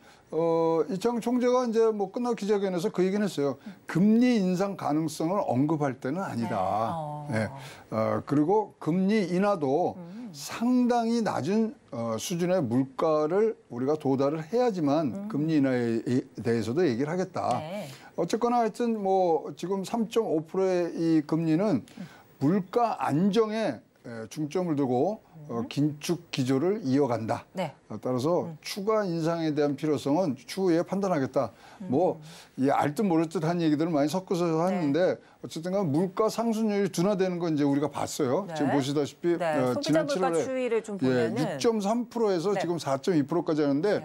이창용 총재가 이제 뭐 끝나고 기자회견에서 그 얘기는 했어요. 금리 인상 가능성을 언급할 때는 아니다. 네. 그리고 금리 인하도 상당히 낮은 수준의 물가를 우리가 도달을 해야지만 금리 인하에 대해서도 얘기를 하겠다. 네. 어쨌거나 하여튼 뭐 지금 3.5%의 이 금리는 물가 안정에 중점을 두고 긴축 기조를 이어간다. 네. 따라서 추가 인상에 대한 필요성은 추후에 판단하겠다. 뭐 이 알듯 모르듯 한 얘기들을 많이 섞어서 하는데 어쨌든 간 물가 상승률이 둔화되는 건 이제 우리가 봤어요. 네. 지금 보시다시피 지난 7월에 추이를 좀 보면은 6.3%에서 지금 4.2%까지 하는데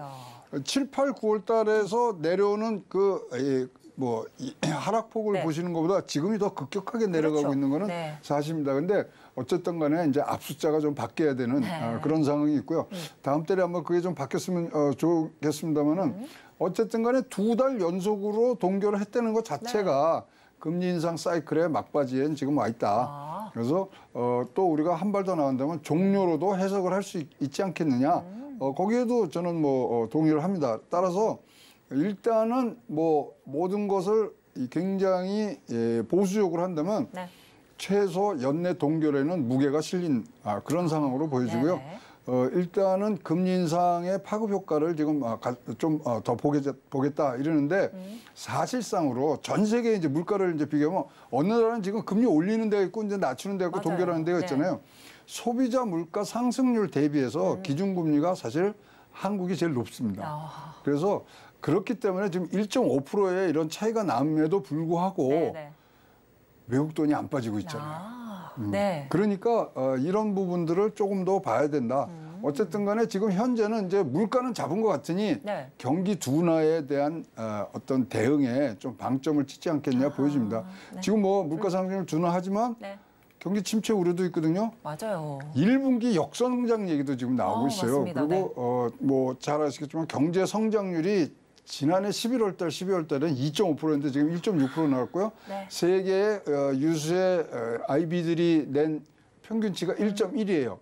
7, 8, 9월 달에서 내려오는 그 뭐 하락폭을 네. 보시는 것보다 지금이 더 급격하게 내려가고 그렇죠. 있는 거는 네. 사실입니다. 근데 어쨌든 간에 이제 앞숫자가 좀 바뀌어야 되는 그런 상황이 있고요. 다음 달에 한번 그게 좀 바뀌었으면 좋겠습니다만은 어쨌든 간에 2달 연속으로 동결을 했다는 것 자체가 금리 인상 사이클의 막바지엔 지금 와 있다. 그래서 또 우리가 한 발 더 나간다면 종료로도 해석을 할 수 있지 않겠느냐. 거기에도 저는 뭐 동의를 합니다. 따라서 일단은 뭐 모든 것을 굉장히 보수적으로 한다면 네. 최소 연내 동결에는 무게가 실린 그런 상황으로 보여지고요. 일단은 금리 인상의 파급 효과를 지금 좀 더 보겠다 이러는데 사실상으로 전 세계 이제 물가를 이제 비교하면 어느 나라는 지금 금리 올리는 데가 있고 이제 낮추는 데가 있고 동결하는 데가 있잖아요. 소비자 물가 상승률 대비해서 기준금리가 사실 한국이 제일 높습니다. 그래서 그렇기 때문에 지금 1.5%의 이런 차이가 남에도 불구하고 외국 돈이 안 빠지고 있잖아요. 네. 그러니까 이런 부분들을 조금 더 봐야 된다. 어쨌든 간에 지금 현재는 이제 물가는 잡은 것 같으니 경기 둔화에 대한 어떤 대응에 좀 방점을 찍지 않겠냐 보여집니다. 지금 뭐 물가 상승률 둔화하지만 경기 침체 우려도 있거든요. 맞아요. 1분기 역성장 얘기도 지금 나오고 있어요. 맞습니다. 그리고 뭐 잘 아시겠지만 경제 성장률이 지난해 11월 달, 12월 달은 2.5%인데 지금 1.6% 나왔고요. 세계의 유수의 IB들이 낸 평균치가 1.1이에요.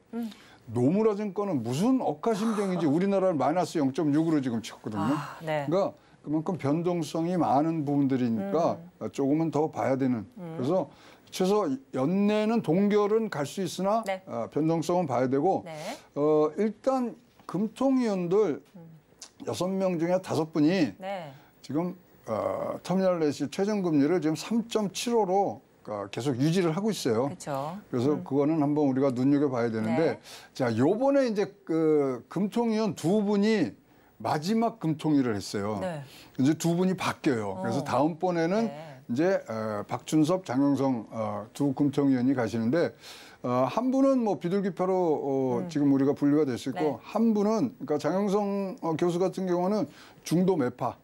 노무라 증권은 무슨 억하심정인지 우리나라를 마이너스 0.6으로 지금 쳤거든요. 그러니까 그만큼 변동성이 많은 부분들이니까 조금은 더 봐야 되는. 그래서 최소 연내는 동결은 갈 수 있으나 변동성은 봐야 되고 일단 금통위원들 6명 중에 5분이 지금 터미널 레시 최저금리를 지금 3.75로 계속 유지를 하고 있어요. 그래서 그거는 한번 우리가 눈여겨봐야 되는데 자, 요번에 이제 그 금통위원 2분이 마지막 금통위를 했어요. 이제 2분이 바뀌어요. 그래서 다음번에는 이제 박준섭, 장영성 두 금통위원이 가시는데 한 분은 뭐 비둘기파로 지금 우리가 분류가 됐을 거, 한 분은 그러니까 장영성 교수 같은 경우는 중도 매파.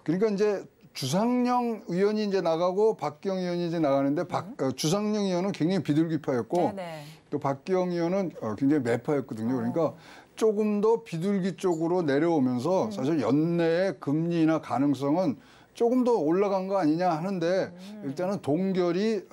그러니까 이제 주상영 의원이 이제 나가고 박기영 의원이 이제 나가는데 주상영 의원은 굉장히 비둘기파였고 또 박기영 의원은 굉장히 매파였거든요. 그러니까 조금 더 비둘기 쪽으로 내려오면서 사실 연내의 금리나 가능성은 조금 더 올라간 거 아니냐 하는데 일단은 동결이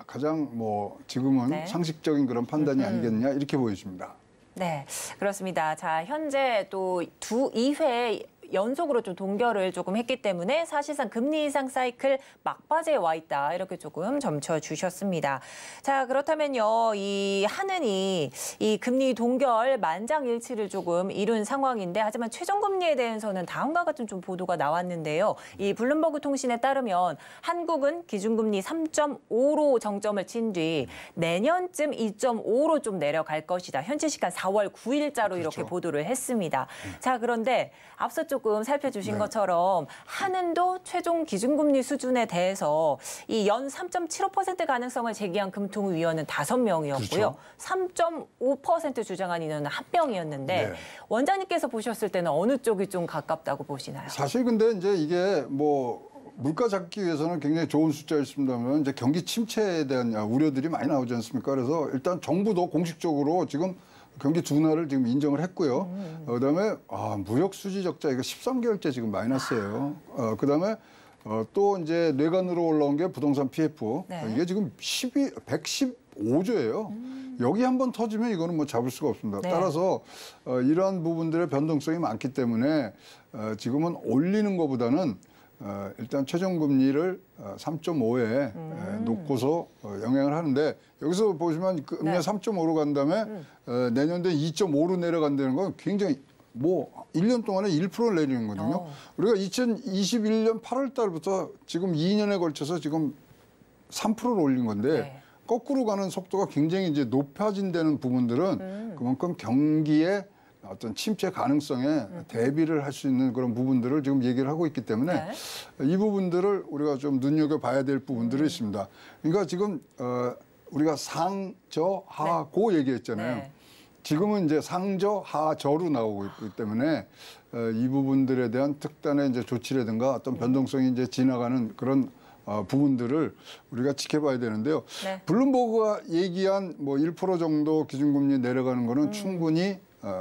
가장 뭐 지금은 상식적인 그런 판단이 아니겠냐 이렇게 보여집니다. 네, 그렇습니다. 자, 현재 또 2회 연속으로 좀 동결을 조금 했기 때문에 사실상 금리 인상 사이클 막바지에 와 있다. 이렇게 조금 점쳐주셨습니다. 자, 그렇다면요. 이 한은이 이 금리 동결 만장일치를 조금 이룬 상황인데 하지만 최종금리에 대해서는 다음과 같은 좀 보도가 나왔는데요. 이 블룸버그 통신에 따르면 한국은 기준금리 3.5로 정점을 친 뒤 내년쯤 2.5로 좀 내려갈 것이다. 현지 시간 4월 9일자로 이렇게 보도를 했습니다. 자, 그런데 앞서 조금 살펴주신 것처럼 한은도 최종 기준금리 수준에 대해서 이 연 3.75% 가능성을 제기한 금통위원은 5명이었고요. 3.5% 주장한 인원은 1명이었는데 원장님께서 보셨을 때는 어느 쪽이 좀 가깝다고 보시나요? 사실 근데 이제 이게 뭐 물가 잡기 위해서는 굉장히 좋은 숫자였습니다만 이제 경기 침체에 대한 우려들이 많이 나오지 않습니까? 그래서 일단 정부도 공식적으로 지금 경기 둔화를 지금 인정을 했고요. 그다음에 무역 수지 적자 이거 13개월째 지금 마이너스예요. 그다음에 또 이제 뇌관으로 올라온 게 부동산 PF. 이게 지금 115조예요. 여기 한번 터지면 이거는 뭐 잡을 수가 없습니다. 따라서 이러한 부분들의 변동성이 많기 때문에 지금은 올리는 것보다는 일단 최종금리를 3.5에 놓고서 영향을 하는데 여기서 보시면 금리가 3.5로 간 다음에 내년도에 2.5로 내려간다는 건 굉장히 뭐 1년 동안에 1%를 내리는 거거든요. 우리가 2021년 8월 달부터 지금 2년에 걸쳐서 지금 3%를 올린 건데 거꾸로 가는 속도가 굉장히 이제 높아진다는 부분들은 그만큼 경기에 어떤 침체 가능성에 대비를 할 수 있는 그런 부분들을 지금 얘기를 하고 있기 때문에 이 부분들을 우리가 좀 눈여겨봐야 될 부분들이 있습니다. 그러니까 지금 우리가 상저하고 얘기했잖아요. 지금은 이제 상저, 하저로 나오고 있기 때문에 이 부분들에 대한 특단의 이제 조치라든가 어떤 변동성이 이제 지나가는 그런 부분들을 우리가 지켜봐야 되는데요. 네. 블룸버그가 얘기한 뭐 1% 정도 기준금리 내려가는 거는 충분히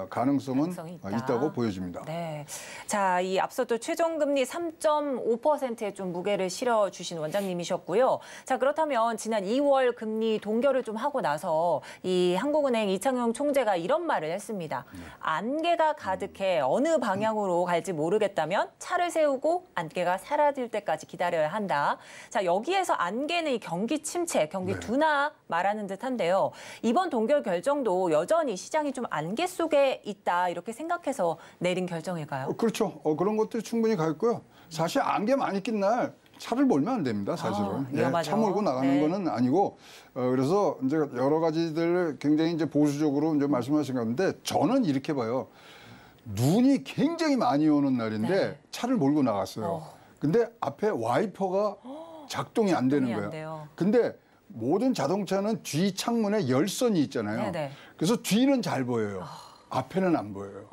가능성은 있다고 보여집니다. 네. 자, 이 앞서 또 최종금리 3.5%에 좀 무게를 실어주신 원장님이셨고요. 자, 그렇다면 지난 2월 금리 동결을 좀 하고 나서 이 한국은행 이창용 총재가 이런 말을 했습니다. 안개가 가득해 어느 방향으로 갈지 모르겠다면 차를 세우고 안개가 사라질 때까지 기다려야 한다. 자, 여기에서 안개는 이 경기 침체, 경기 둔화 말하는 듯한데요. 이번 동결 결정도 여전히 시장이 좀 안개 속에 있다 이렇게 생각해서 내린 결정일까요? 그렇죠. 그런 것들이 충분히 가 있고요. 사실 안개 많이 낀 날 차를 몰면 안 됩니다. 사실은. 차 몰고 나가는 거는 아니고 그래서 이제 여러 가지들 굉장히 이제 보수적으로 이제 말씀하신 건데 저는 이렇게 봐요. 눈이 굉장히 많이 오는 날인데 차를 몰고 나갔어요. 근데 앞에 와이퍼가 작동이 안 되는 거예요. 근데 모든 자동차는 뒤 창문에 열선이 있잖아요. 그래서 뒤는 잘 보여요. 앞에는 안 보여요.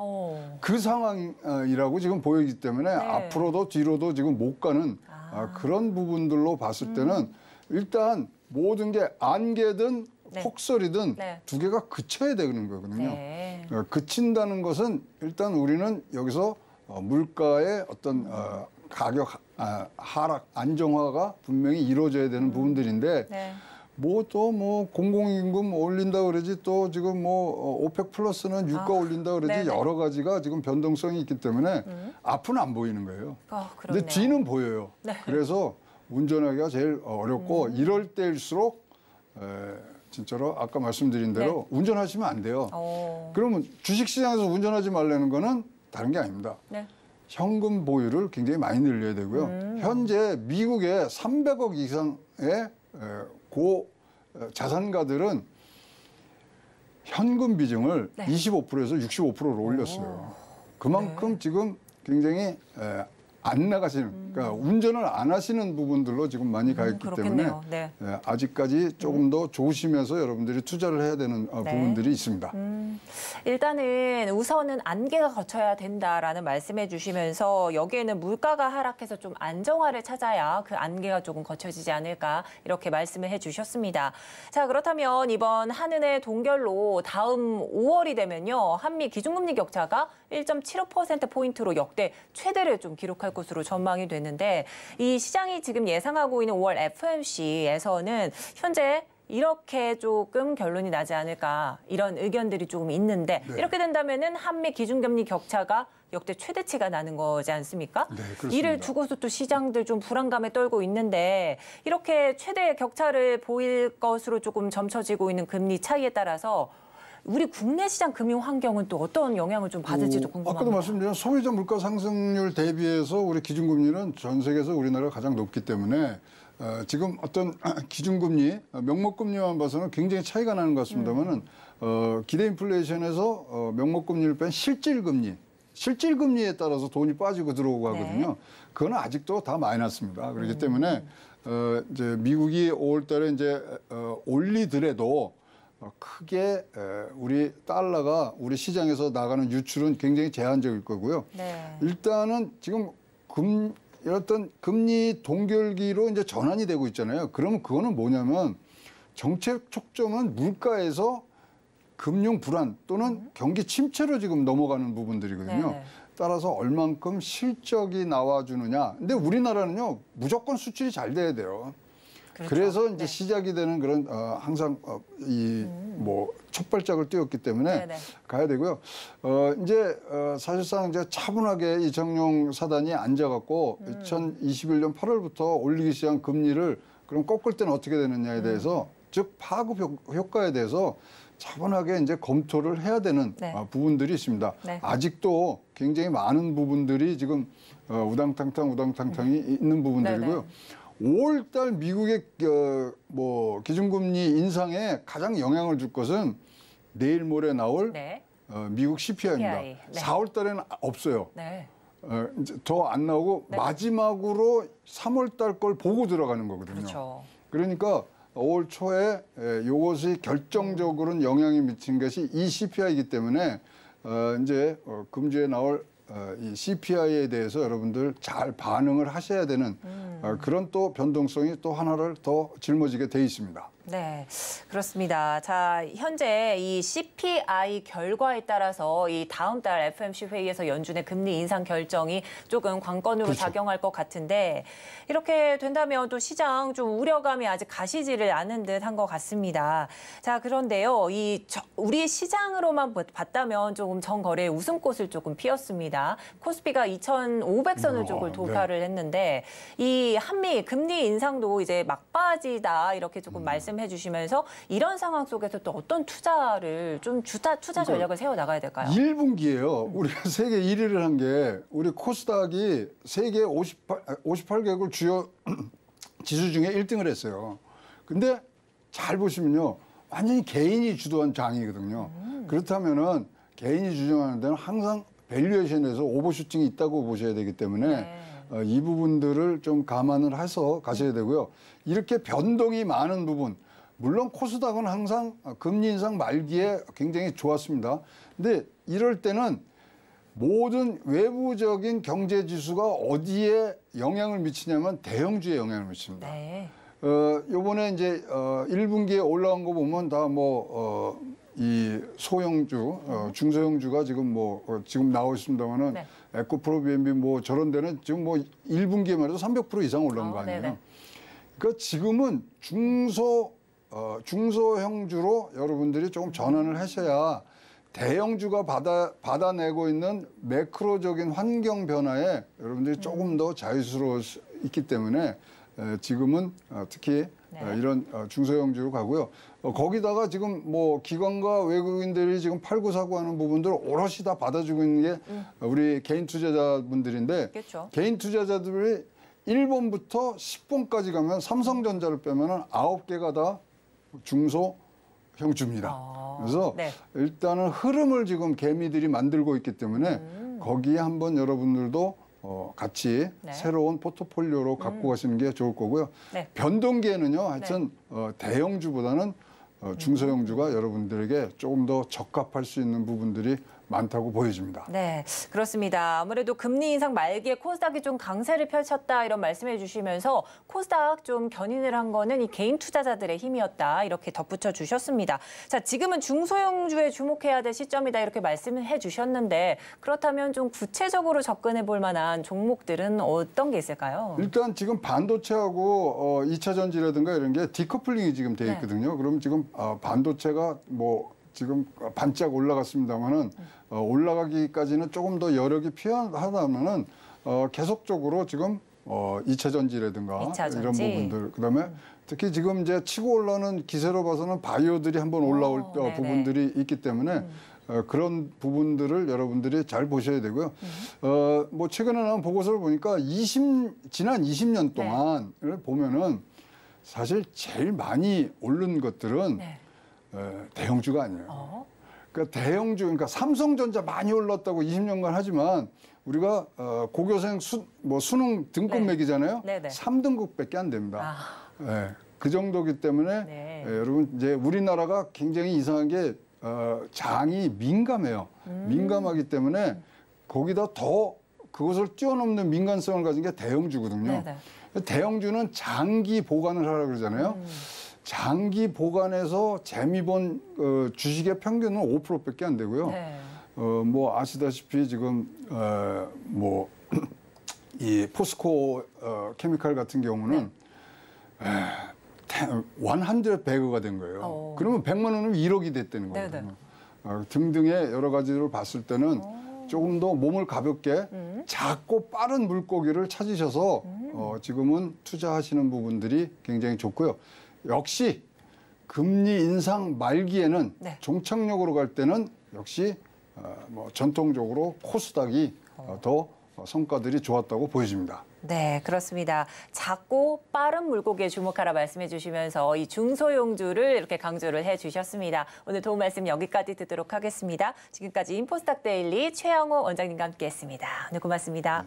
그 상황이라고 지금 보이기 때문에 앞으로도 뒤로도 지금 못 가는 그런 부분들로 봤을 때는 일단 모든 게 안개든 폭설이든 두 개가 그쳐야 되는 거거든요. 그친다는 것은 일단 우리는 여기서 물가의 어떤 가격 하락, 안정화가 분명히 이루어져야 되는 부분들인데 뭐 또 뭐 공공임금 올린다 그러지 또 지금 뭐 오펙 플러스는 유가 올린다 그러지 여러 가지가 지금 변동성이 있기 때문에 앞은 안 보이는 거예요. 근데 뒤는 보여요. 그래서 운전하기가 제일 어렵고 이럴 때일수록 진짜로 아까 말씀드린 대로 운전하시면 안 돼요. 그러면 주식시장에서 운전하지 말라는 거는 다른 게 아닙니다. 현금 보유를 굉장히 많이 늘려야 되고요. 현재 미국의 300억 이상의 고 자산가들은 현금 비중을 25%에서 65%로 올렸어요. 그만큼 지금 굉장히 안 나가시는, 그러니까 운전을 안 하시는 부분들로 지금 많이 가 있기 때문에 아직까지 조금 더 조심해서 여러분들이 투자를 해야 되는 부분들이 있습니다. 일단은 우선은 안개가 거쳐야 된다라는 말씀해 주시면서 여기에는 물가가 하락해서 좀 안정화를 찾아야 그 안개가 조금 거쳐지지 않을까 이렇게 말씀을 해 주셨습니다. 자, 그렇다면 이번 한은의 동결로 다음 5월이 되면요. 한미 기준금리 격차가 1.75%포인트로 역대 최대를 좀 기록할 것으로 전망이 되는데 이 시장이 지금 예상하고 있는 5월 FOMC에서는 현재 이렇게 조금 결론이 나지 않을까 이런 의견들이 조금 있는데 이렇게 된다면은 한미 기준금리 격차가 역대 최대치가 나는 거지 않습니까? 이를 두고서 또 시장들 좀 불안감에 떨고 있는데 이렇게 최대 격차를 보일 것으로 조금 점쳐지고 있는 금리 차이에 따라서 우리 국내 시장 금융 환경은 또 어떤 영향을 좀 받을지도 궁금합니다. 아까도 말씀드린 소비자 물가 상승률 대비해서 우리 기준금리는 전 세계에서 우리나라가 가장 높기 때문에 지금 어떤 기준금리, 명목금리만 봐서는 굉장히 차이가 나는 것 같습니다만은 기대 인플레이션에서 명목금리를 뺀 실질금리에 따라서 돈이 빠지고 들어오고 하거든요. 그건 아직도 다 마이너스입니다. 그렇기 때문에 이제 미국이 5월달에 이제 올리더라도 크게 우리 달러가 우리 시장에서 나가는 유출은 굉장히 제한적일 거고요. 일단은 지금 어떤 금리 동결기로 이제 전환이 되고 있잖아요. 그러면 그거는 뭐냐면 정책 초점은 물가에서 금융 불안 또는 경기 침체로 지금 넘어가는 부분들이거든요. 따라서 얼만큼 실적이 나와주느냐. 근데 우리나라는요 무조건 수출이 잘 돼야 돼요. 그래서 이제 시작이 되는 그런 항상 뭐 첫 발짝을 띄웠기 때문에 가야 되고요. 이제 사실상 이제 차분하게 이창용 사단이 앉아갖고 2021년 8월부터 올리기 시작한 금리를 그럼 꺾을 때는 어떻게 되느냐에 대해서 즉 파급 효과에 대해서 차분하게 이제 검토를 해야 되는 부분들이 있습니다. 아직도 굉장히 많은 부분들이 지금 우당탕탕이 있는 부분들이고요. 5월달 미국의 뭐 기준금리 인상에 가장 영향을 줄 것은 내일 모레 나올 미국 CPI입니다. 4월달에는 없어요. 더 안 나오고 마지막으로 3월달 걸 보고 들어가는 거거든요. 그러니까 5월 초에 이것이 결정적으로는 영향이 미친 것이 이 CPI이기 때문에 이제 금주에 나올 이 CPI에 대해서 여러분들 잘 반응을 하셔야 되는 그런 또 변동성이 또 하나를 더 짊어지게 돼 있습니다. 네, 그렇습니다. 자, 현재 이 CPI 결과에 따라서 이 다음 달 FOMC 회의에서 연준의 금리 인상 결정이 조금 관건으로 그렇죠. 작용할 것 같은데 이렇게 된다면 또 시장 좀 우려감이 아직 가시지를 않은 듯한 것 같습니다. 자, 그런데요, 우리 시장으로만 봤다면 조금 전거래 웃음꽃을 조금 피웠습니다. 코스피가 2,500선을 조금 도달을 했는데 이 한미 금리 인상도 이제 막바지다 이렇게 조금 말씀해 주시면서 이런 상황 속에서 또 어떤 투자를 좀 투자 전략을 세워 나가야 될까요? 1분기에요. 우리가 세계 1위를 한 게 우리 코스닥이 세계 58개국 주요 지수 중에 1등을 했어요. 근데 잘 보시면요. 완전히 개인이 주도한 장이거든요. 그렇다면은 개인이 주장하는 데는 항상 밸류에이션에서 오버슈팅이 있다고 보셔야 되기 때문에 이 부분들을 좀 감안을 해서 가셔야 되고요. 이렇게 변동이 많은 부분, 물론 코스닥은 항상 금리 인상 말기에 굉장히 좋았습니다. 근데 이럴 때는 모든 외부적인 경제 지수가 어디에 영향을 미치냐면 대형주에 영향을 미칩니다. 네. 요번에 이제 1분기에 올라온 거 보면 다 이 소형주, 중소형주가 지금 지금 나오고 있습니다만은 네. 에코프로 BNB 저런 데는 지금 1분기에만 해도 300% 이상 올라온 거 아니에요. 네네. 그러니까 지금은 중소형주로 여러분들이 조금 전환을 하셔야 대형주가 받아내고 있는 매크로적인 환경 변화에 여러분들이 조금 더 자유스러울 수 있기 때문에 지금은 특히 네. 이런 중소형주로 가고요. 거기다가 지금 기관과 외국인들이 지금 팔고 사고 하는 부분들을 오롯이 다 받아주고 있는 게 우리 개인 투자자분들인데 그렇죠. 개인 투자자들이 1번부터 10번까지 가면 삼성전자를 빼면 9개가 다 중소형주입니다. 그래서 네. 일단은 흐름을 지금 개미들이 만들고 있기 때문에 거기에 한번 여러분들도 같이 네. 새로운 포트폴리오로 갖고 가시는 게 좋을 거고요. 네. 변동기에는요, 하여튼 네. 대형주보다는 중소형주가 여러분들에게 조금 더 적합할 수 있는 부분들이 많다고 보여집니다. 네, 그렇습니다. 아무래도 금리 인상 말기에 코스닥이 좀 강세를 펼쳤다 이런 말씀해 주시면서 코스닥 좀 견인을 한 거는 이 개인 투자자들의 힘이었다 이렇게 덧붙여 주셨습니다. 자, 지금은 중소형주에 주목해야 될 시점이다 이렇게 말씀을 해 주셨는데 그렇다면 좀 구체적으로 접근해 볼 만한 종목들은 어떤 게 있을까요? 일단 지금 반도체하고 2차 전지라든가 이런 게 디커플링이 지금 돼 있거든요. 네. 그럼 지금 반도체가 지금 반짝 올라갔습니다만은 올라가기까지는 조금 더 여력이 필요하다면은 계속적으로 지금 2차 전지라든가 2차 이런 부분들 그다음에 특히 지금 이제 치고 올라오는 기세로 봐서는 바이오들이 한번 올라올 부분들이 있기 때문에 그런 부분들을 여러분들이 잘 보셔야 되고요. 최근에 나온 보고서를 보니까 지난 20년 동안을 네. 보면은 사실 제일 많이 오른 것들은 네. 대형주가 아니에요. 그러니까 대형주, 그러니까 삼성전자 많이 올랐다고 20년간 하지만 우리가 고교생 수능 등급 매기잖아요. 3등급밖에 안 됩니다. 네, 그 정도기 때문에 네. 여러분 이제 우리나라가 굉장히 이상한 게 장이 민감해요. 민감하기 때문에 거기다 더 그것을 뛰어넘는 민감성을 가진 게 대형주거든요. 네네. 대형주는 장기 보관을 하라고 그러잖아요. 장기 보관해서 재미본 주식의 평균은 5%밖에 안 되고요. 네. 아시다시피 지금 이 포스코 케미칼 같은 경우는 네. 100배가 된 거예요. 그러면 100만 원은 1억이 됐다는 거거든요. 등등의 여러 가지를 봤을 때는 조금 더 몸을 가볍게 작고 빠른 물고기를 찾으셔서 지금은 투자하시는 부분들이 굉장히 좋고요. 역시 금리 인상 말기에는 네. 종착역으로 갈 때는 역시 전통적으로 코스닥이 더 성과들이 좋았다고 보여집니다. 네, 그렇습니다. 작고 빠른 물고기에 주목하라 말씀해 주시면서 이 중소형주를 이렇게 강조를 해 주셨습니다. 오늘 도움 말씀 여기까지 듣도록 하겠습니다. 지금까지 인포스닥 데일리 최영호 원장님과 함께했습니다. 오늘 고맙습니다.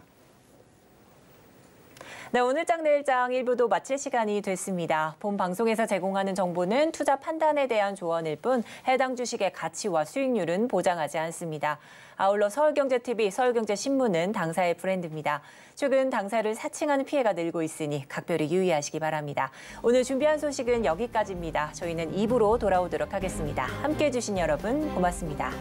네, 오늘장 내일장 1부도 마칠 시간이 됐습니다. 본 방송에서 제공하는 정보는 투자 판단에 대한 조언일 뿐 해당 주식의 가치와 수익률은 보장하지 않습니다. 아울러 서울경제TV, 서울경제신문은 당사의 브랜드입니다. 최근 당사를 사칭하는 피해가 늘고 있으니 각별히 유의하시기 바랍니다. 오늘 준비한 소식은 여기까지입니다. 저희는 2부로 돌아오도록 하겠습니다. 함께해 주신 여러분 고맙습니다.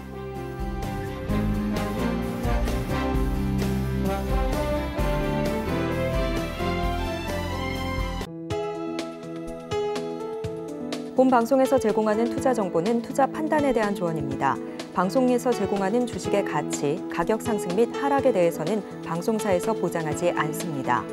본 방송에서 제공하는 투자 정보는 투자 판단에 대한 조언입니다. 방송에서 제공하는 주식의 가치, 가격 상승 및 하락에 대해서는 방송사에서 보장하지 않습니다.